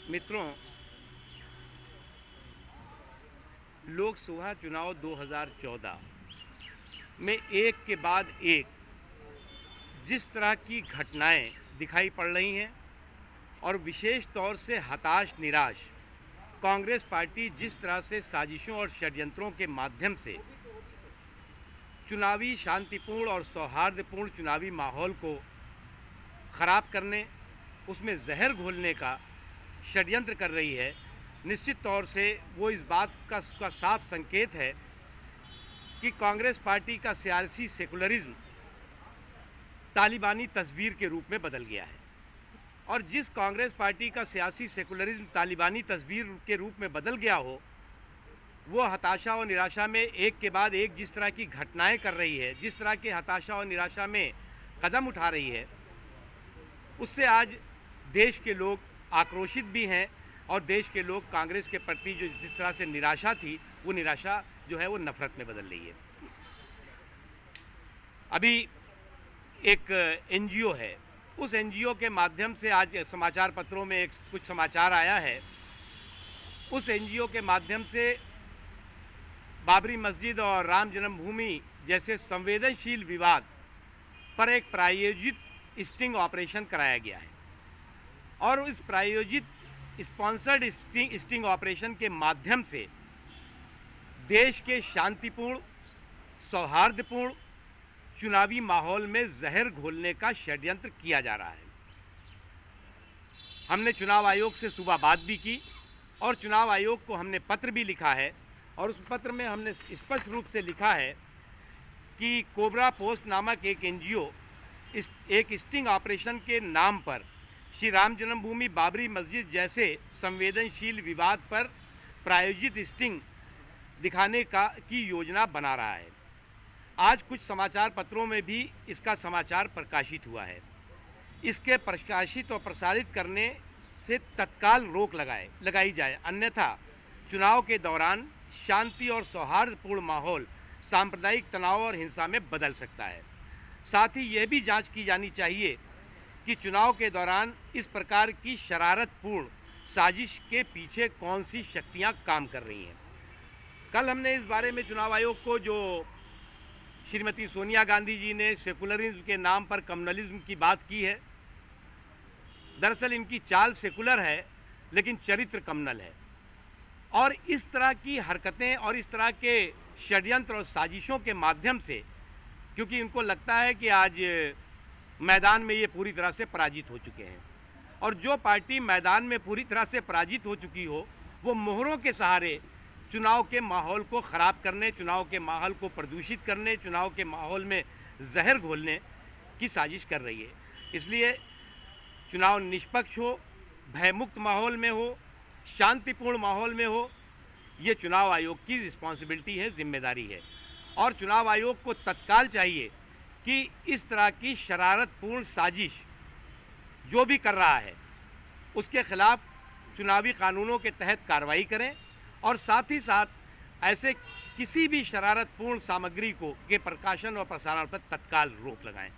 मित्रों, लोकसभा चुनाव 2014 में एक के बाद एक जिस तरह की घटनाएं दिखाई पड़ रही हैं और विशेष तौर से हताश निराश कांग्रेस पार्टी जिस तरह से साजिशों और षड्यंत्रों के माध्यम से चुनावी शांतिपूर्ण और सौहार्दपूर्ण चुनावी माहौल को ख़राब करने, उसमें जहर घोलने का षड्यंत्र कर रही है, निश्चित तौर से वो इस बात का साफ संकेत है कि कांग्रेस पार्टी का सियासी सेकुलरिज्म तालिबानी तस्वीर के रूप में बदल गया है। और जिस कांग्रेस पार्टी का सियासी सेकुलरिज्म तालिबानी तस्वीर के रूप में बदल गया हो, वो हताशा और निराशा में एक के बाद एक जिस तरह की घटनाएं कर रही है, जिस तरह के हताशा और निराशा में कदम उठा रही है, उससे आज देश के लोग आक्रोशित भी हैं और देश के लोग कांग्रेस के प्रति जो जिस तरह से निराशा थी, वो निराशा जो है वो नफरत में बदल रही है। अभी एक एनजीओ है, उस एनजीओ के माध्यम से आज समाचार पत्रों में कुछ समाचार आया है। उस एनजीओ के माध्यम से बाबरी मस्जिद और राम जन्मभूमि जैसे संवेदनशील विवाद पर एक प्रायोजित स्टिंग ऑपरेशन कराया गया है और इस प्रायोजित स्पॉन्सर्ड स्टिंग ऑपरेशन के माध्यम से देश के शांतिपूर्ण सौहार्दपूर्ण चुनावी माहौल में जहर घोलने का षड्यंत्र किया जा रहा है। हमने चुनाव आयोग से सुबह बात भी की और चुनाव आयोग को हमने पत्र भी लिखा है और उस पत्र में हमने स्पष्ट रूप से लिखा है कि कोबरा पोस्ट नामक एक एनजीओ एक स्टिंग ऑपरेशन के नाम पर श्री राम जन्मभूमि बाबरी मस्जिद जैसे संवेदनशील विवाद पर प्रायोजित स्टिंग दिखाने की योजना बना रहा है। आज कुछ समाचार पत्रों में भी इसका समाचार प्रकाशित हुआ है। इसके प्रकाशित और प्रसारित करने से तत्काल रोक लगाई जाए, अन्यथा चुनाव के दौरान शांति और सौहार्दपूर्ण माहौल सांप्रदायिक तनाव और हिंसा में बदल सकता है। साथ ही यह भी जांच की जानी चाहिए कि चुनाव के दौरान इस प्रकार की शरारतपूर्ण साजिश के पीछे कौन सी शक्तियां काम कर रही हैं। कल हमने इस बारे में चुनाव आयोग को, जो श्रीमती सोनिया गांधी जी ने सेकुलरिज्म के नाम पर कम्युनलिज्म की बात की है, दरअसल इनकी चाल सेकुलर है लेकिन चरित्र कम्युनल है। और इस तरह की हरकतें और इस तरह के षड्यंत्र और साजिशों के माध्यम से, क्योंकि इनको लगता है कि आज मैदान में ये पूरी तरह से पराजित हो चुके हैं और जो पार्टी मैदान में पूरी तरह से पराजित हो चुकी हो, वो मोहरों के सहारे चुनाव के माहौल को ख़राब करने, चुनाव के माहौल को प्रदूषित करने, चुनाव के माहौल में जहर घोलने की साजिश कर रही है। इसलिए चुनाव निष्पक्ष हो, भयमुक्त माहौल में हो, शांतिपूर्ण माहौल में हो, ये चुनाव आयोग की रिस्पॉन्सिबिलिटी है, जिम्मेदारी है। और चुनाव आयोग को तत्काल चाहिए कि इस तरह की शरारतपूर्ण साजिश जो भी कर रहा है उसके खिलाफ चुनावी कानूनों के तहत कार्रवाई करें और साथ ही साथ ऐसे किसी भी शरारतपूर्ण सामग्री के प्रकाशन और प्रसारण पर तत्काल रोक लगाएं।